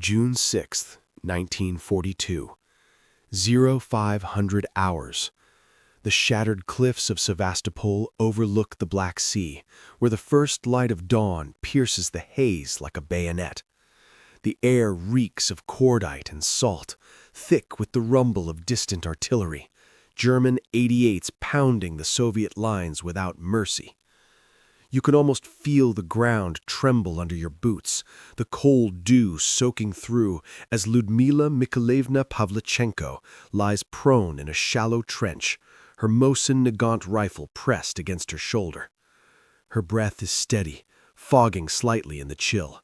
June 6, 1942. 0500 hours. The shattered cliffs of Sevastopol overlook the Black Sea, where the first light of dawn pierces the haze like a bayonet. The air reeks of cordite and salt, thick with the rumble of distant artillery, German 88s pounding the Soviet lines without mercy. You can almost feel the ground tremble under your boots, the cold dew soaking through as Lyudmila Pavlichenko lies prone in a shallow trench, her Mosin Nagant rifle pressed against her shoulder. Her breath is steady, fogging slightly in the chill.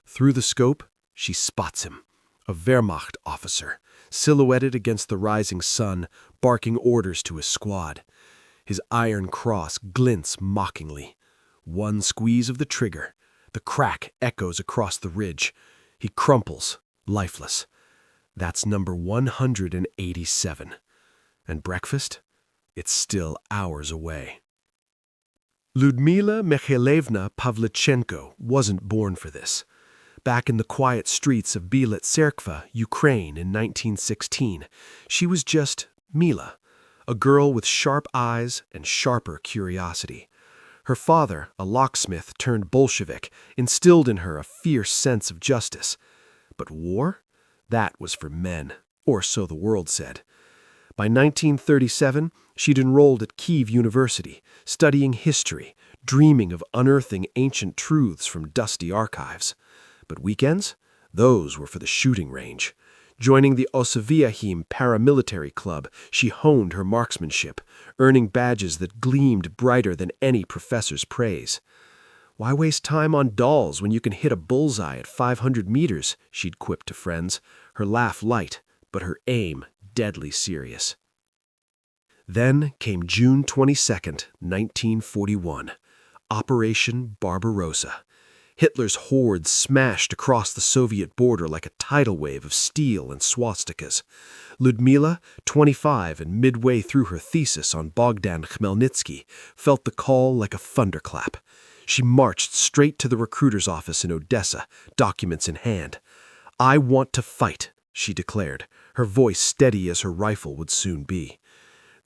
Through the scope, she spots him, a Wehrmacht officer, silhouetted against the rising sun, barking orders to his squad. His iron cross glints mockingly. One squeeze of the trigger. The crack echoes across the ridge. He crumples, lifeless. That's number 187. And breakfast? It's still hours away. Lyudmila Pavlichenko wasn't born for this. Back in the quiet streets of Bielets Tserkva, Ukraine in 1916, she was just Mila, a girl with sharp eyes and sharper curiosity. Her father, a locksmith turned Bolshevik, instilled in her a fierce sense of justice. But war? That was for men, or so the world said. By 1937, she'd enrolled at Kyiv University, studying history, dreaming of unearthing ancient truths from dusty archives. But weekends? Those were for the shooting range. Joining the WWII paramilitary club, she honed her marksmanship, earning badges that gleamed brighter than any professor's praise. Why waste time on dolls when you can hit a bullseye at 500 meters, she'd quipped to friends, her laugh light, but her aim deadly serious. Then came June 22, 1941, Operation Barbarossa. Hitler's hordes smashed across the Soviet border like a tidal wave of steel and swastikas. Lyudmila, 25 and midway through her thesis on Bogdan Khmelnytsky, felt the call like a thunderclap. She marched straight to the recruiter's office in Odessa, documents in hand. "I want to fight," she declared, her voice steady as her rifle would soon be.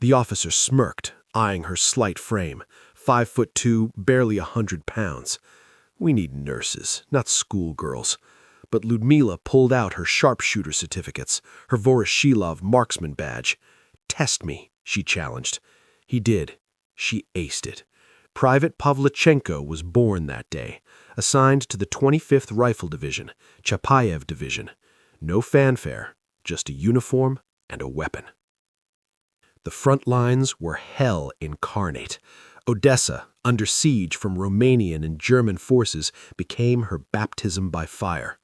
The officer smirked, eyeing her slight frame, 5'2", barely 100 pounds. "We need nurses, not schoolgirls." But Lyudmila pulled out her sharpshooter certificates, her Voroshilov marksman badge. "Test me," she challenged. He did. She aced it. Private Pavlichenko was born that day, assigned to the 25th Rifle Division, Chapayev Division. No fanfare, just a uniform and a weapon. The front lines were hell incarnate. Odessa, under siege from Romanian and German forces, became her baptism by fire.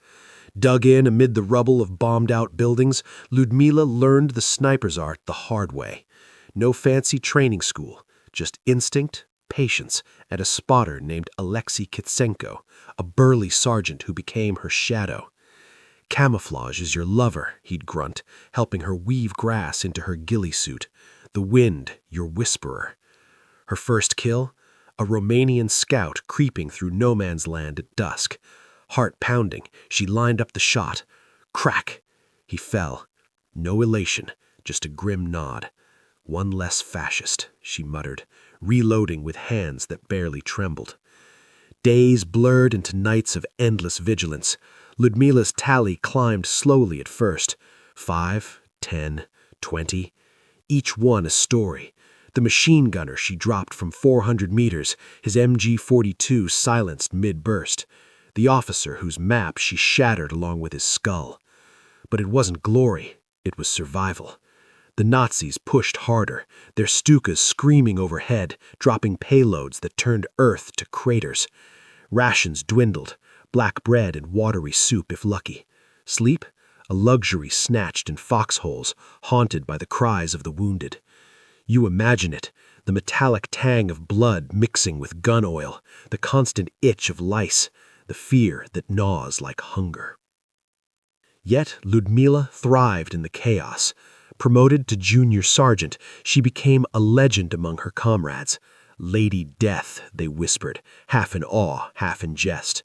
Dug in amid the rubble of bombed-out buildings, Lyudmila learned the sniper's art the hard way. No fancy training school, just instinct, patience, and a spotter named Alexei Kitsenko, a burly sergeant who became her shadow. "Camouflage is your lover," he'd grunt, helping her weave grass into her ghillie suit. "The wind, your whisperer." Her first kill? A Romanian scout creeping through no man's land at dusk. Heart pounding, she lined up the shot. Crack! He fell. No elation, just a grim nod. "One less fascist," she muttered, reloading with hands that barely trembled. Days blurred into nights of endless vigilance. Lyudmila's tally climbed slowly at first. 5, 10, 20. Each one a story. The machine gunner she dropped from 400 meters, his MG-42 silenced mid-burst. The officer whose map she shattered along with his skull. But it wasn't glory, it was survival. The Nazis pushed harder, their Stukas screaming overhead, dropping payloads that turned earth to craters. Rations dwindled, black bread and watery soup if lucky. Sleep? A luxury snatched in foxholes, haunted by the cries of the wounded. You imagine it, the metallic tang of blood mixing with gun oil, the constant itch of lice, the fear that gnaws like hunger. Yet Lyudmila thrived in the chaos. Promoted to junior sergeant, she became a legend among her comrades. "Lady Death," they whispered, half in awe, half in jest.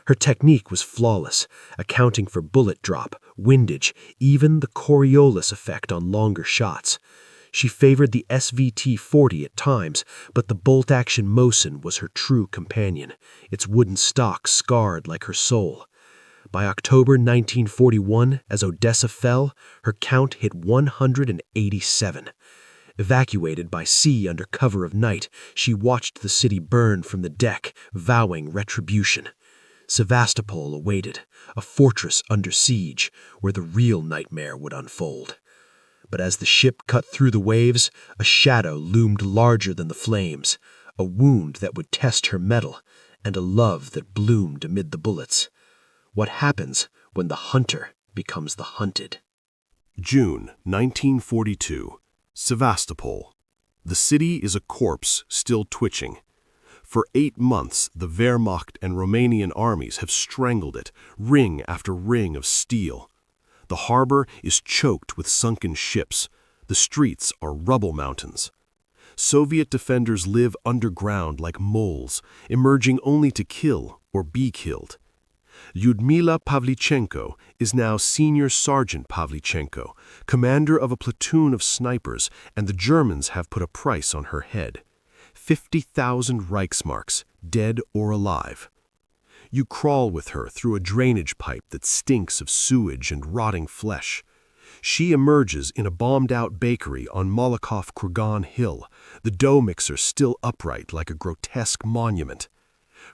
Her technique was flawless, accounting for bullet drop, windage, even the Coriolis effect on longer shots. She favored the SVT-40 at times, but the bolt-action Mosin was her true companion, its wooden stock scarred like her soul. By October 1941, as Odessa fell, her count hit 187. Evacuated by sea under cover of night, she watched the city burn from the deck, vowing retribution. Sevastopol awaited, a fortress under siege, where the real nightmare would unfold. But as the ship cut through the waves, a shadow loomed larger than the flames, a wound that would test her mettle, and a love that bloomed amid the bullets. What happens when the hunter becomes the hunted? June 1942. Sevastopol. The city is a corpse still twitching. For 8 months, the Wehrmacht and Romanian armies have strangled it, ring after ring of steel. The harbor is choked with sunken ships. The streets are rubble mountains. Soviet defenders live underground like moles, emerging only to kill or be killed. Lyudmila Pavlichenko is now Senior Sergeant Pavlichenko, commander of a platoon of snipers, and the Germans have put a price on her head. 50,000 Reichsmarks, dead or alive. You crawl with her through a drainage pipe that stinks of sewage and rotting flesh. She emerges in a bombed-out bakery on Malakoff Kurgan Hill, the dough mixer still upright like a grotesque monument.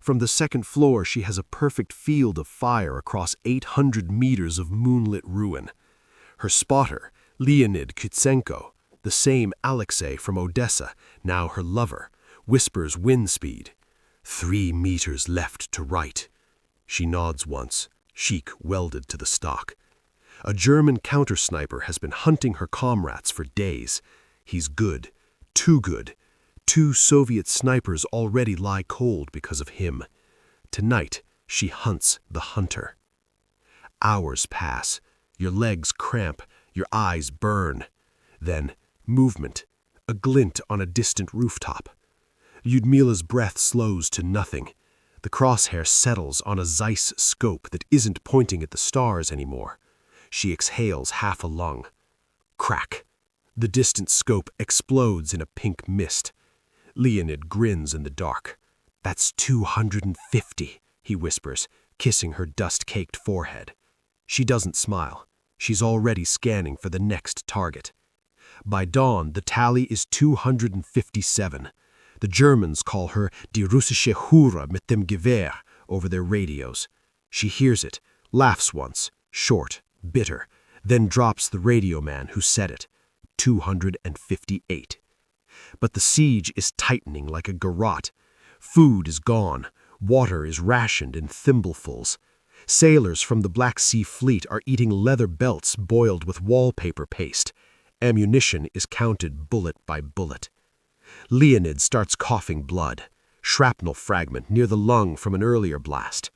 From the second floor, she has a perfect field of fire across 800 meters of moonlit ruin. Her spotter, Leonid Kutsenko, the same Alexei from Odessa, now her lover, whispers wind speed. 3 meters left to right. She nods once, cheek welded to the stock. A German counter-sniper has been hunting her comrades for days. He's good, too good. 2 Soviet snipers already lie cold because of him. Tonight, she hunts the hunter. Hours pass. Your legs cramp, your eyes burn. Then, movement, a glint on a distant rooftop. Lyudmila's breath slows to nothing. The crosshair settles on a Zeiss scope that isn't pointing at the stars anymore. She exhales half a lung. Crack. The distant scope explodes in a pink mist. Leonid grins in the dark. "That's 250, he whispers, kissing her dust-caked forehead. She doesn't smile. She's already scanning for the next target. By dawn, the tally is 257. The Germans call her Die russische Hure mit dem Gewehr over their radios. She hears it, laughs once, short, bitter, then drops the radio man who said it. 258. But the siege is tightening like a garrote. Food is gone. Water is rationed in thimblefuls. Sailors from the Black Sea Fleet are eating leather belts boiled with wallpaper paste. Ammunition is counted bullet by bullet. Leonid starts coughing blood. Shrapnel fragment near the lung from an earlier blast.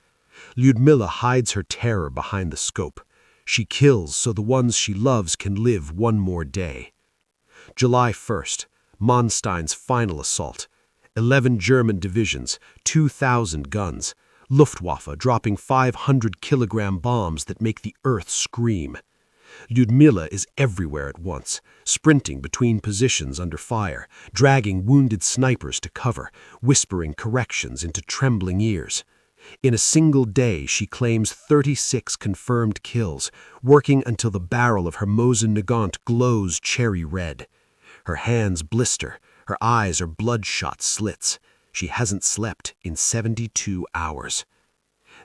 Lyudmila hides her terror behind the scope. She kills so the ones she loves can live one more day. July 1st, Manstein's final assault. 11 German divisions, 2,000 guns. Luftwaffe dropping 500-kilogram bombs that make the earth scream. Lyudmila is everywhere at once, sprinting between positions under fire, dragging wounded snipers to cover, whispering corrections into trembling ears. In a single day, she claims 36 confirmed kills, working until the barrel of her Mosin Nagant glows cherry red. Her hands blister, her eyes are bloodshot slits. She hasn't slept in 72 hours.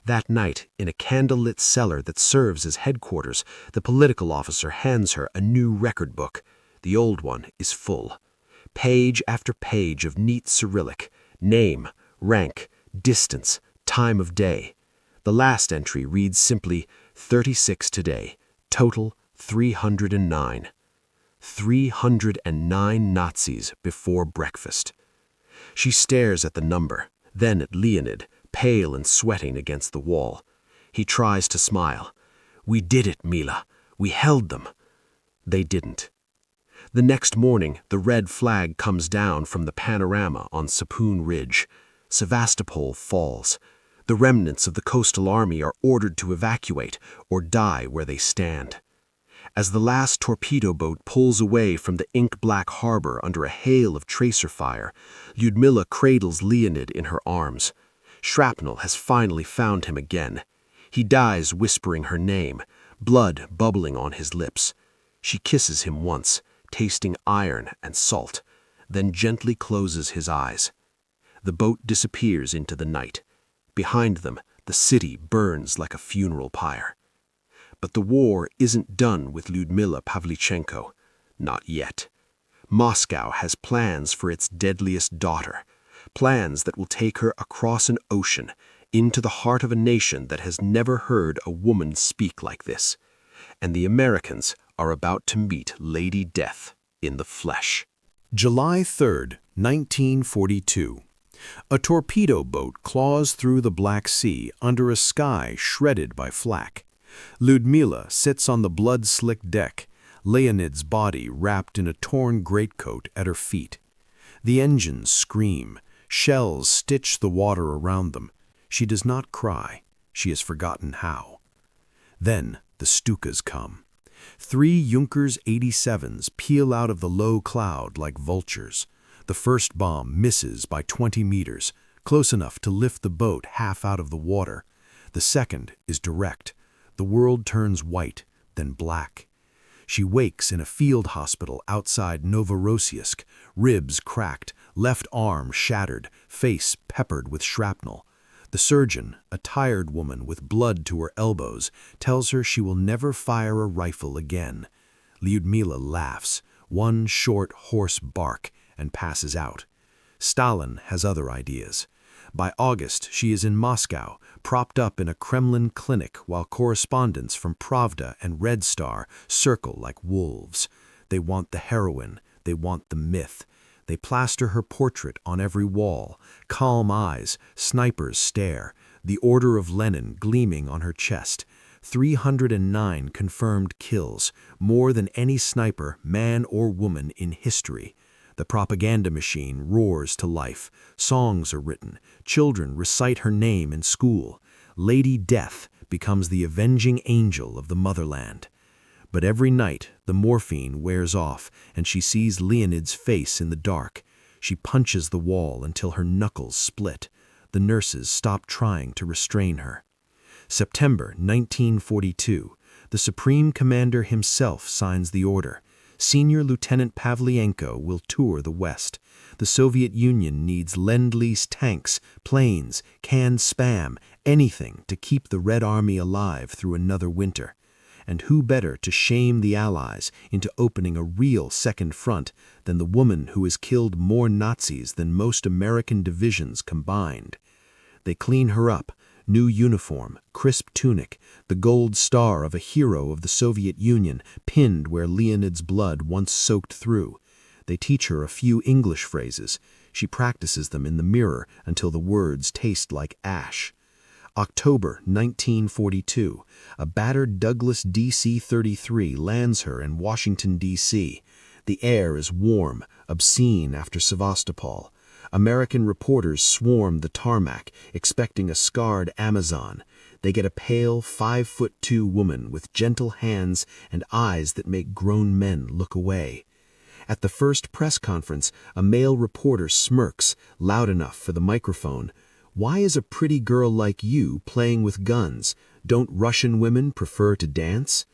That night, in a candle-lit cellar that serves as headquarters, the political officer hands her a new record book. The old one is full. Page after page of neat Cyrillic, name, rank, distance, time of day. The last entry reads simply, 36 today, total 309. 309 Nazis before breakfast. She stares at the number, then at Leonid, pale and sweating against the wall. He tries to smile. "We did it, Mila. We held them." They didn't. The next morning, the red flag comes down from the panorama on Sapoon Ridge. Sevastopol falls. The remnants of the coastal army are ordered to evacuate or die where they stand. As the last torpedo boat pulls away from the ink-black harbor under a hail of tracer fire, Lyudmila cradles Leonid in her arms. Shrapnel has finally found him again. He dies whispering her name, blood bubbling on his lips. She kisses him once, tasting iron and salt, then gently closes his eyes. The boat disappears into the night. Behind them, the city burns like a funeral pyre. But the war isn't done with Lyudmila Pavlichenko. Not yet. Moscow has plans for its deadliest daughter, plans that will take her across an ocean, into the heart of a nation that has never heard a woman speak like this. And the Americans are about to meet Lady Death in the flesh. July 3, 1942. A torpedo boat claws through the Black Sea under a sky shredded by flak. Lyudmila sits on the blood-slicked deck, Leonid's body wrapped in a torn greatcoat at her feet. The engines scream. Shells stitch the water around them. She does not cry. She has forgotten how. Then the Stukas come. 3 Junkers 87s peel out of the low cloud like vultures. The first bomb misses by 20 meters, close enough to lift the boat half out of the water. The second is direct. The world turns white, then black. She wakes in a field hospital outside Novorossiysk, ribs cracked, left arm shattered, face peppered with shrapnel. The surgeon, a tired woman with blood to her elbows, tells her she will never fire a rifle again. Lyudmila laughs, one short, hoarse bark, and passes out. Stalin has other ideas. By August, she is in Moscow, propped up in a Kremlin clinic while correspondents from Pravda and Red Star circle like wolves. They want the heroine. They want the myth. They plaster her portrait on every wall, calm eyes, snipers stare, the Order of Lenin gleaming on her chest. 309 confirmed kills, more than any sniper, man or woman, in history. The propaganda machine roars to life. Songs are written. Children recite her name in school. Lady Death becomes the avenging angel of the motherland. But every night, the morphine wears off, and she sees Leonid's face in the dark. She punches the wall until her knuckles split. The nurses stop trying to restrain her. September 1942. The Supreme Commander himself signs the order. Senior Lieutenant Pavlichenko will tour the West. The Soviet Union needs Lend-Lease tanks, planes, canned Spam, anything to keep the Red Army alive through another winter. And who better to shame the Allies into opening a real second front than the woman who has killed more Nazis than most American divisions combined? They clean her up. New uniform, crisp tunic, the gold star of a hero of the Soviet Union pinned where Leonid's blood once soaked through. They teach her a few English phrases. She practices them in the mirror until the words taste like ash. October 1942. A battered Douglas DC-33 lands her in Washington, D.C. The air is warm, obscene after Sevastopol. American reporters swarm the tarmac, expecting a scarred Amazon. They get a pale, 5'2" woman with gentle hands and eyes that make grown men look away. At the first press conference, a male reporter smirks, loud enough for the microphone. "Why is a pretty girl like you playing with guns? Don't Russian women prefer to dance?"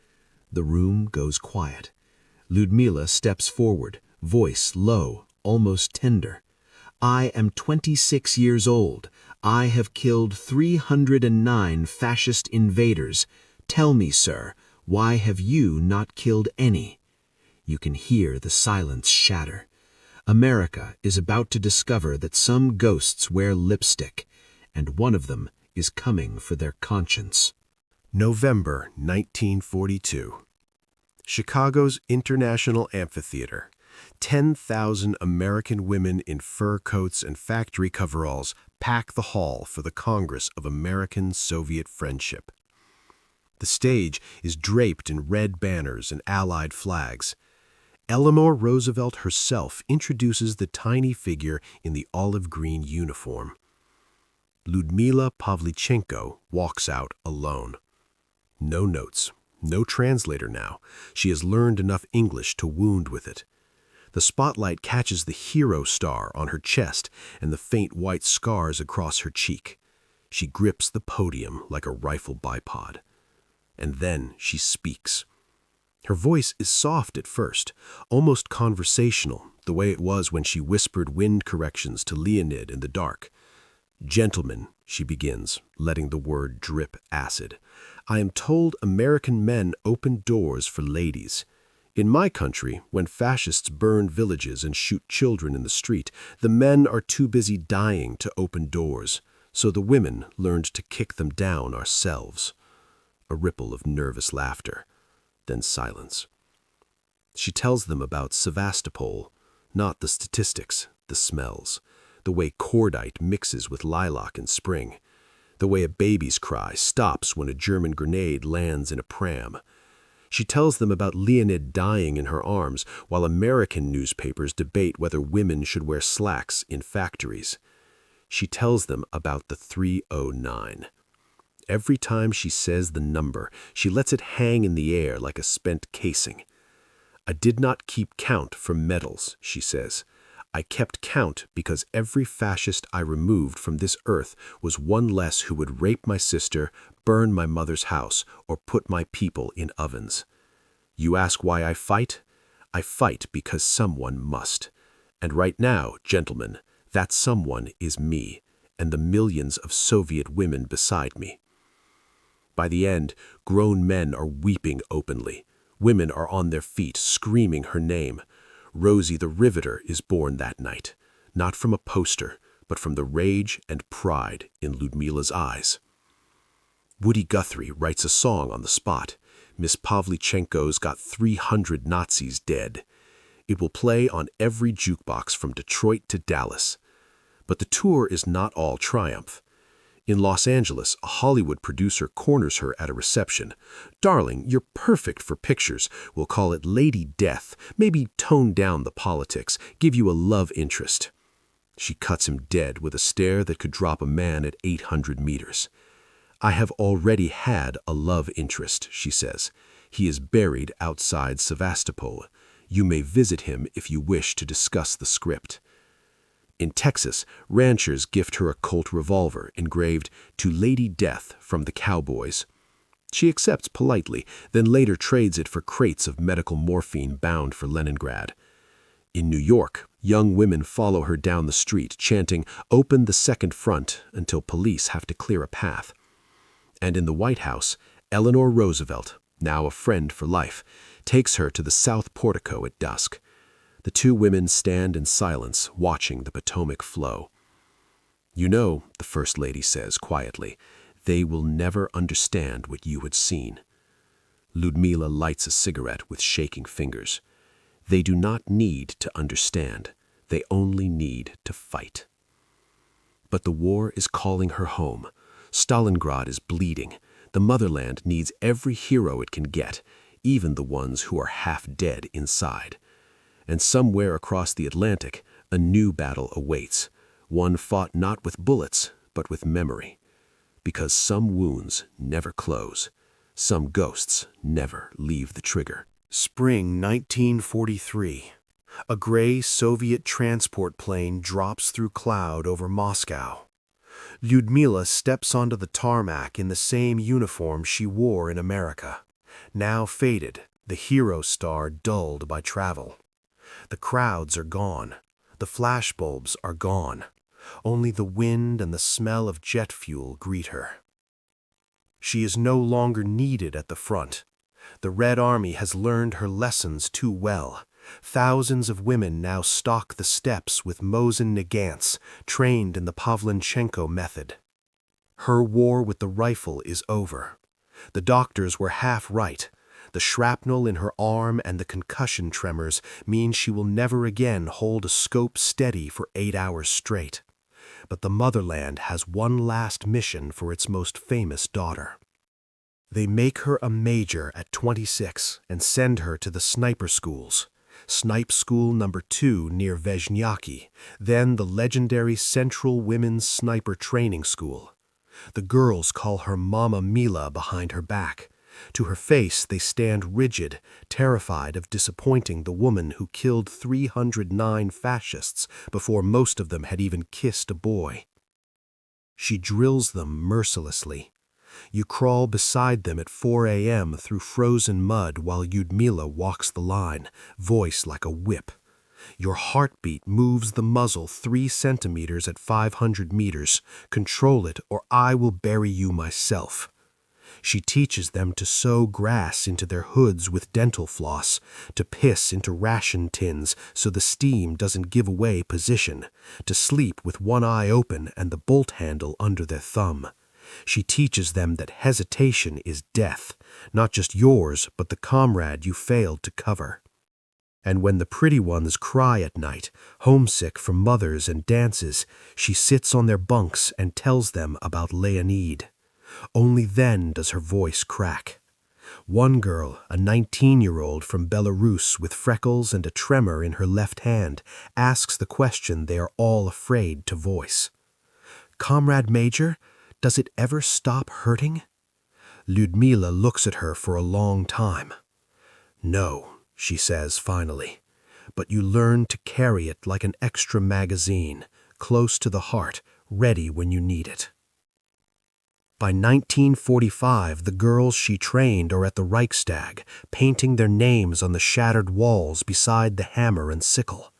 The room goes quiet. Lyudmila steps forward, voice low, almost tender. "I am 26 years old. I have killed 309 fascist invaders. Tell me, sir, why have you not killed any?" You can hear the silence shatter. America is about to discover that some ghosts wear lipstick, and one of them is coming for their conscience. November 1942. Chicago's International Amphitheater. 10,000 American women in fur coats and factory coveralls pack the hall for the Congress of American-Soviet Friendship. The stage is draped in red banners and Allied flags. Eleanor Roosevelt herself introduces the tiny figure in the olive green uniform. Lyudmila Pavlichenko walks out alone. No notes, no translator now. She has learned enough English to wound with it. The spotlight catches the hero star on her chest and the faint white scars across her cheek. She grips the podium like a rifle bipod. And then she speaks. Her voice is soft at first, almost conversational, the way it was when she whispered wind corrections to Leonid in the dark. "Gentlemen," she begins, letting the word drip acid, "I am told American men open doors for ladies. In my country, when fascists burn villages and shoot children in the street, the men are too busy dying to open doors, so the women learned to kick them down ourselves." A ripple of nervous laughter, then silence. She tells them about Sevastopol, not the statistics, the smells, the way cordite mixes with lilac in spring, the way a baby's cry stops when a German grenade lands in a pram. She tells them about Leonid dying in her arms while American newspapers debate whether women should wear slacks in factories. She tells them about the 309. Every time she says the number, she lets it hang in the air like a spent casing. "I did not keep count for medals," she says. "I kept count because every fascist I removed from this earth was one less who would rape my sister, burn my mother's house, or put my people in ovens. You ask why I fight? I fight because someone must. And right now, gentlemen, that someone is me, and the millions of Soviet women beside me." By the end, grown men are weeping openly. Women are on their feet, screaming her name. Rosie the Riveter is born that night, not from a poster, but from the rage and pride in Lyudmila's eyes. Woody Guthrie writes a song on the spot. Miss Pavlichenko's got 300 Nazis dead. It will play on every jukebox from Detroit to Dallas. But the tour is not all triumph. In Los Angeles, a Hollywood producer corners her at a reception. "Darling, you're perfect for pictures. We'll call it Lady Death. Maybe tone down the politics. Give you a love interest." She cuts him dead with a stare that could drop a man at 800 meters. "I have already had a love interest," she says. "He is buried outside Sevastopol. You may visit him if you wish to discuss the script." In Texas, ranchers gift her a Colt revolver engraved "To Lady Death from the Cowboys." She accepts politely, then later trades it for crates of medical morphine bound for Leningrad. In New York, young women follow her down the street, chanting, "Open the second front," until police have to clear a path. And in the White House, Eleanor Roosevelt, now a friend for life, takes her to the South Portico at dusk. The two women stand in silence, watching the Potomac flow. "You know," the First Lady says quietly, "they will never understand what you had seen." Lyudmila lights a cigarette with shaking fingers. "They do not need to understand. They only need to fight." But the war is calling her home. Stalingrad is bleeding. The motherland needs every hero it can get, even the ones who are half dead inside. And somewhere across the Atlantic, a new battle awaits, one fought not with bullets, but with memory. Because some wounds never close, some ghosts never leave the trigger. Spring 1943. A gray Soviet transport plane drops through cloud over Moscow. Lyudmila steps onto the tarmac in the same uniform she wore in America, now faded, the hero star dulled by travel. The crowds are gone. The flashbulbs are gone. Only the wind and the smell of jet fuel greet her. She is no longer needed at the front. The Red Army has learned her lessons too well. Thousands of women now stalk the steps with Mosin Nagants, trained in the Pavlichenko method. Her war with the rifle is over. The doctors were half right. The shrapnel in her arm and the concussion tremors mean she will never again hold a scope steady for 8 hours straight. But the motherland has one last mission for its most famous daughter. They make her a major at 26 and send her to the sniper schools. Snipe School Number 2 near Vezhnyaki, then the legendary Central Women's Sniper Training School. The girls call her Mama Mila behind her back. To her face they stand rigid, terrified of disappointing the woman who killed 309 fascists before most of them had even kissed a boy. She drills them mercilessly. You crawl beside them at 4 a.m. through frozen mud while Lyudmila walks the line, voice like a whip. Your heartbeat moves the muzzle 3 centimeters at 500 meters. Control it or I will bury you myself. She teaches them to sew grass into their hoods with dental floss, to piss into ration tins so the steam doesn't give away position, to sleep with one eye open and the bolt handle under their thumb. She teaches them that hesitation is death, not just yours, but the comrade you failed to cover. And when the pretty ones cry at night, homesick from mothers and dances, she sits on their bunks and tells them about Leonid. Only then does her voice crack. One girl, a 19-year-old from Belarus with freckles and a tremor in her left hand, asks the question they are all afraid to voice. "Comrade Major, does it ever stop hurting?" Lyudmila looks at her for a long time. "No," she says finally, "but you learn to carry it like an extra magazine, close to the heart, ready when you need it." By 1945, the girls she trained are at the Reichstag, painting their names on the shattered walls beside the hammer and sickle.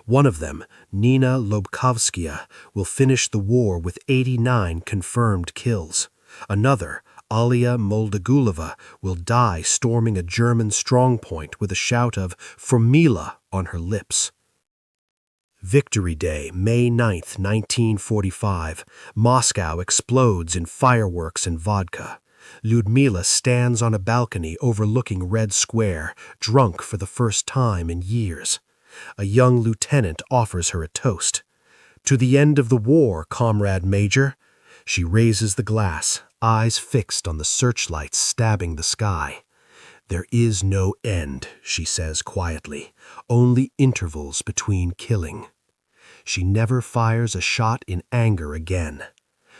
One of them, Nina Lobkovskaya, will finish the war with 89 confirmed kills. Another, Alia Moldagulova, will die storming a German strongpoint with a shout of "For Mila" on her lips. Victory Day, May 9, 1945. Moscow explodes in fireworks and vodka. Lyudmila stands on a balcony overlooking Red Square, drunk for the first time in years. A young lieutenant offers her a toast. "To the end of the war, Comrade Major." She raises the glass, eyes fixed on the searchlights stabbing the sky. "There is no end," she says quietly, "only intervals between killing." She never fires a shot in anger again.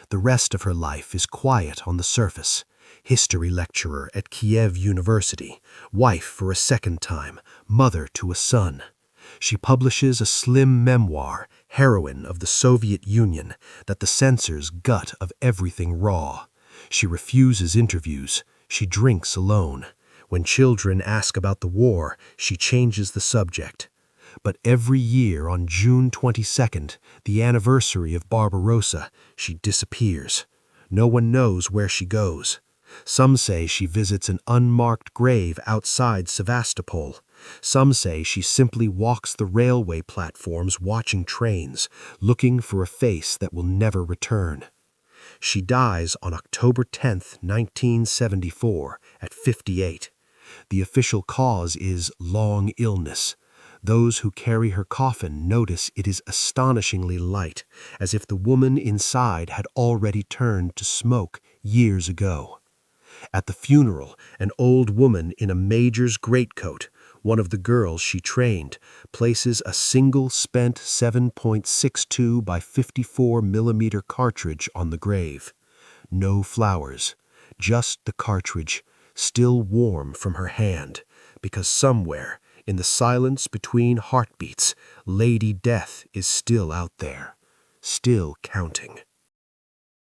The rest of her life is quiet on the surface. History lecturer at Kiev University, wife for a second time, mother to a son. She publishes a slim memoir, Heroine of the Soviet Union, that the censors gut of everything raw. She refuses interviews. She drinks alone. When children ask about the war, she changes the subject. But every year on June 22nd, the anniversary of Barbarossa, she disappears. No one knows where she goes. Some say she visits an unmarked grave outside Sevastopol. Some say she simply walks the railway platforms watching trains, looking for a face that will never return. She dies on October 10, 1974, at 58. The official cause is long illness. Those who carry her coffin notice it is astonishingly light, as if the woman inside had already turned to smoke years ago. At the funeral, an old woman in a major's greatcoat, one of the girls she trained, places a single spent 7.62 by 54 millimeter cartridge on the grave. No flowers, just the cartridge, still warm from her hand, because somewhere, in the silence between heartbeats, Lady Death is still out there, still counting.